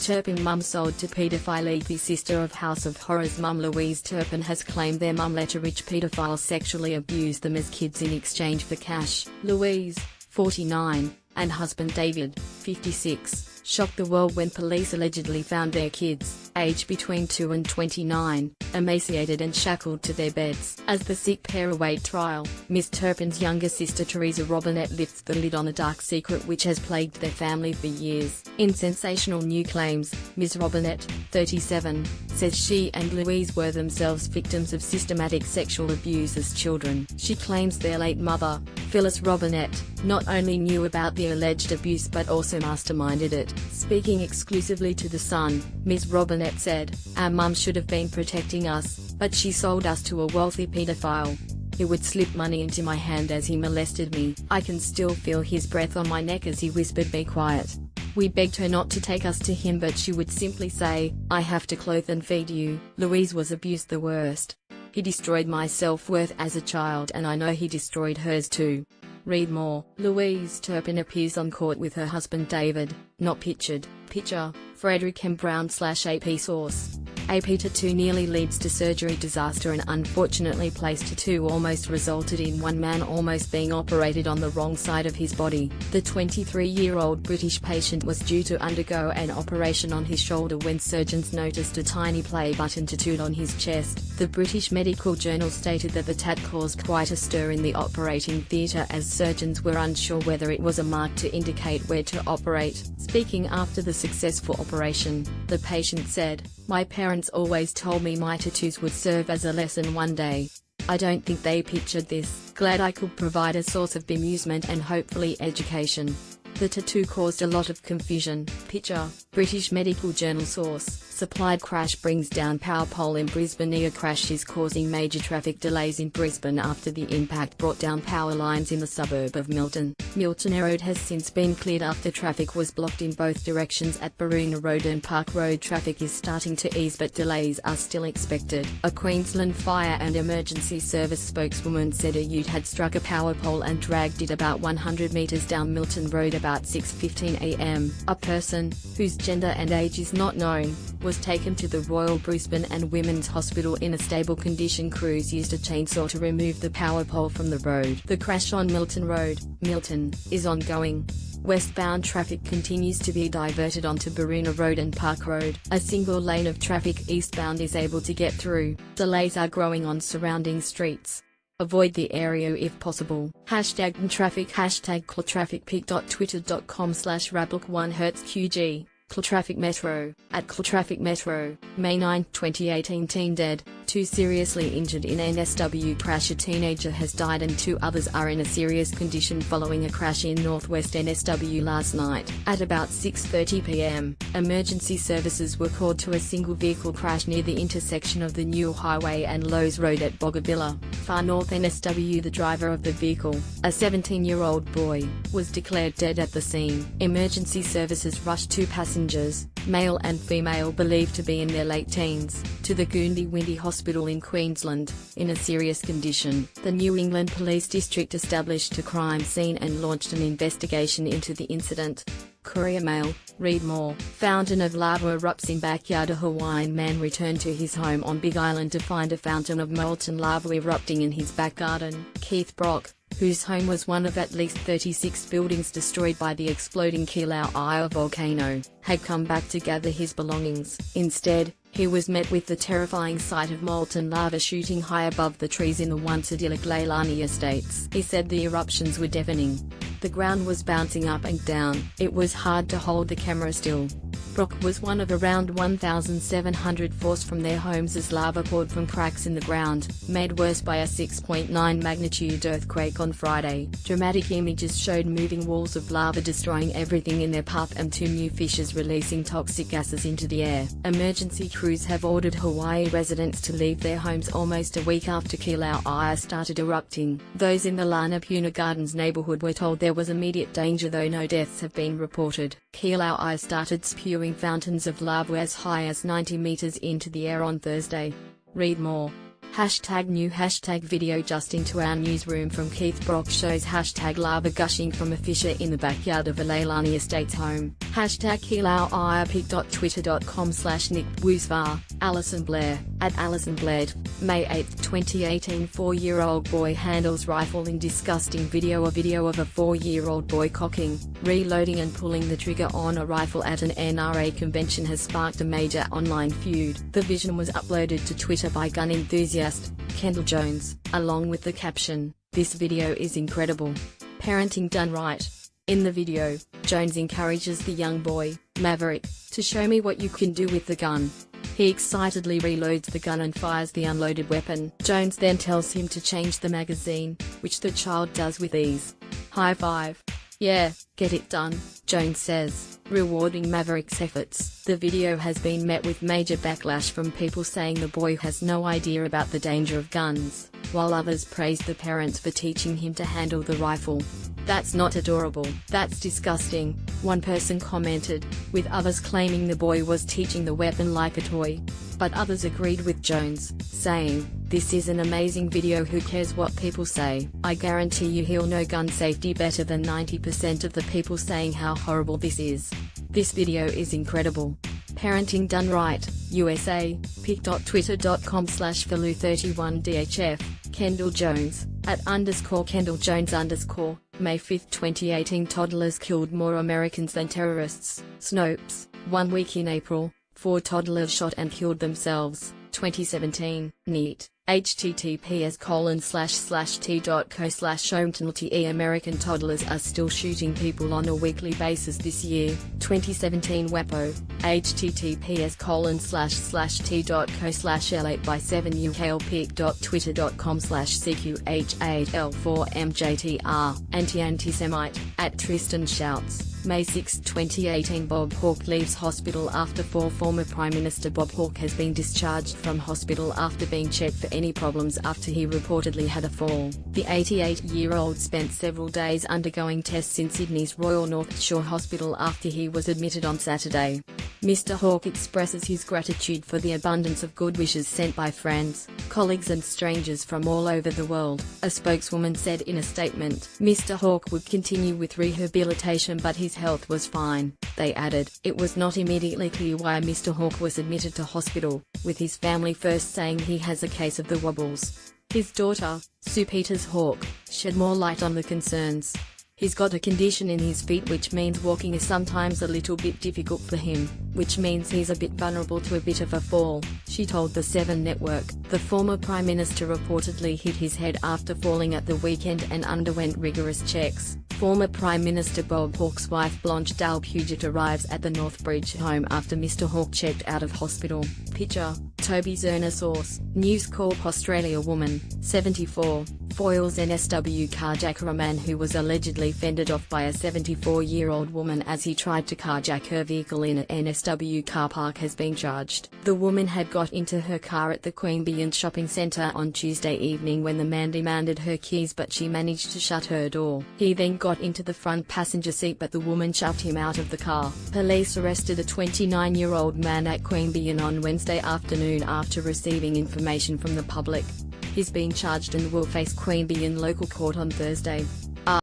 Turpin mum sold to paedophile. The sister of House of Horrors mum Louise Turpin has claimed their mum let a rich paedophile sexually abuse them as kids in exchange for cash. Louise, 49, and husband David, 56, shocked the world when police allegedly found their kids, aged between 2 and 29, emaciated and shackled to their beds. As the sick pair await trial, Miss Turpin's younger sister Teresa Robinette lifts the lid on a dark secret which has plagued their family for years. In sensational new claims, Ms. Robinette, 37, says she and Louise were themselves victims of systematic sexual abuse as children. She claims their late mother, Phyllis Robinette, not only knew about the alleged abuse but also masterminded it. Speaking exclusively to The Sun, Ms. Robinette said, "Our mum should have been protecting us, but she sold us to a wealthy paedophile. He would slip money into my hand as he molested me. I can still feel his breath on my neck as he whispered, 'Be quiet.' We begged her not to take us to him, but she would simply say, 'I have to clothe and feed you.' Louise was abused the worst. He destroyed my self-worth as a child, and I know he destroyed hers too." Read more. Louise Turpin appears on court with her husband David, not pictured. Picture, Frederick M. Brown/AP source. AP tattoo nearly leads to surgery disaster, and unfortunately placed tattoo almost resulted in one man almost being operated on the wrong side of his body. The 23-year-old British patient was due to undergo an operation on his shoulder when surgeons noticed a tiny play button tattooed on his chest. The British Medical Journal stated that the tat caused quite a stir in the operating theatre as surgeons were unsure whether it was a mark to indicate where to operate. Speaking after the successful operation, the patient said, "My parents always told me my tattoos would serve as a lesson one day. I don't think they pictured this. Glad I could provide a source of bemusement and hopefully education." The tattoo caused a lot of confusion. Picture, British Medical Journal source. Supplied crash brings down power pole in Brisbane. A crash is causing major traffic delays in Brisbane after the impact brought down power lines in the suburb of Milton. Milton Road has since been cleared after traffic was blocked in both directions at Baroona Road and Park Road. Traffic is starting to ease, but delays are still expected. A Queensland Fire and Emergency Service spokeswoman said a ute had struck a power pole and dragged it about 100 metres down Milton Road about 6:15 a.m. A person, whose gender and age is not known, was taken to the Royal Brisbane and Women's Hospital in a stable condition. Crews used a chainsaw to remove the power pole from the road. The crash on Milton Road, Milton, is ongoing. Westbound traffic continues to be diverted onto Baroona Road and Park Road. A single lane of traffic eastbound is able to get through. Delays are growing on surrounding streets. Avoid the area if possible. #traffic #clatraffic.twitter.com/rablock1HzQG. Clatraffic Metro, at Clatraffic Metro, May 9, 2018. Teen dead, 2 seriously injured in NSW crash. A teenager has died and 2 others are in a serious condition following a crash in northwest NSW last night. At about 6:30 p.m, emergency services were called to a single vehicle crash near the intersection of the New Highway and Lowe's Road at Bogabilla, far north NSW. The driver of the vehicle, a 17-year-old boy, was declared dead at the scene. Emergency services rushed 2 passengers, male and female believed to be in their late teens, to the Goondiwindi Hospital in Queensland, in a serious condition. The New England Police District established a crime scene and launched an investigation into the incident. Courier Mail, read more. Fountain of lava erupts in backyard. A Hawaiian man returned to his home on Big Island to find a fountain of molten lava erupting in his back garden. Keith Brock, whose home was one of at least 36 buildings destroyed by the exploding Kilauea volcano, had come back to gather his belongings. Instead, he was met with the terrifying sight of molten lava shooting high above the trees in the once idyllic Leilani Estates. He said the eruptions were deafening. The ground was bouncing up and down. It was hard to hold the camera still. Brock was one of around 1,700 forced from their homes as lava poured from cracks in the ground, made worse by a 6.9 magnitude earthquake on Friday. Dramatic images showed moving walls of lava destroying everything in their path and 2 new fissures releasing toxic gases into the air. Emergency crews have ordered Hawaii residents to leave their homes almost a week after Kilauea started erupting. Those in the Lanapuna Gardens neighborhood were told there was immediate danger, though no deaths have been reported. Kilauea started spewing fountains of lava as high as 90 meters into the air on Thursday. Read more. Hashtag new hashtag video just into our newsroom from Keith Brock shows hashtag lava gushing from a fissure in the backyard of a Leilani Estates home. Hashtag KeeLauIapic.twitter.com/Nick Woosvar, Alison Blair, at Alison Blair. May 8, 2018 4-year-old boy handles rifle in disgusting video. A video of a 4-year-old boy cocking, reloading and pulling the trigger on a rifle at an NRA convention has sparked a major online feud. The vision was uploaded to Twitter by gun enthusiast Kendall Jones, along with the caption, "This video is incredible. Parenting done right." In the video, Jones encourages the young boy, Maverick, to show me what you can do with the gun. He excitedly reloads the gun and fires the unloaded weapon. Jones then tells him to change the magazine, which the child does with ease. "High five. Yeah, get it done," Jones says, rewarding Maverick's efforts. The video has been met with major backlash from people saying the boy has no idea about the danger of guns, while others praised the parents for teaching him to handle the rifle. "That's not adorable, that's disgusting," one person commented, with others claiming the boy was teaching the weapon like a toy. But others agreed with Jones, saying, "This is an amazing video, who cares what people say? I guarantee you he'll know gun safety better than 90% of the people saying how horrible this is. This video is incredible. Parenting done right, USA, pic.twitter.com/Falu31DHF, Kendall Jones, at _Kendall Jones _, May 5, 2018 Toddlers killed more Americans than terrorists, Snopes, 1 week in April, 4 toddlers shot and killed themselves, 2017, NEAT. https://t.co/OMTNLTE American toddlers are still shooting people on a weekly basis this year, 2017 WEPO, https://t.co/L8x7 uklpic.twitter.com/CQH8L4MJTR, Anti-Semite, at Tristan Shouts. May 6, 2018 Bob Hawke leaves hospital after fall. Former Prime Minister Bob Hawke has been discharged from hospital after being checked for any problems after he reportedly had a fall. The 88-year-old spent several days undergoing tests in Sydney's Royal North Shore Hospital after he was admitted on Saturday. Mr. Hawke expresses his gratitude for the abundance of good wishes sent by friends, colleagues and strangers from all over the world, a spokeswoman said in a statement. Mr. Hawke would continue with rehabilitation, but his health was fine, they added. It was not immediately clear why Mr. Hawke was admitted to hospital, with his family first saying he has a case of the wobbles. His daughter, Sue Peters Hawke, shed more light on the concerns. He's got a condition in his feet which means walking is sometimes a little bit difficult for him, which means he's a bit vulnerable to a bit of a fall, she told the 7 Network. The former Prime Minister reportedly hit his head after falling at the weekend and underwent rigorous checks. Former Prime Minister Bob Hawke's wife Blanche Dale Puget arrives at the Northbridge home after Mr. Hawke checked out of hospital. Picture, Toby Zerner. Source, News Corp Australia. Woman, 74, foils NSW carjacker. A man who was allegedly fended off by a 74-year-old woman as he tried to carjack her vehicle in an NSW car park has been charged. The woman had got into her car at the Queanbeyan shopping centre on Tuesday evening when the man demanded her keys, but she managed to shut her door. He then got into the front passenger seat, but the woman shoved him out of the car. Police arrested a 29-year-old man at Queanbeyan on Wednesday afternoon after receiving information from the public. He's been charged and will face Queanbeyan local court on Thursday.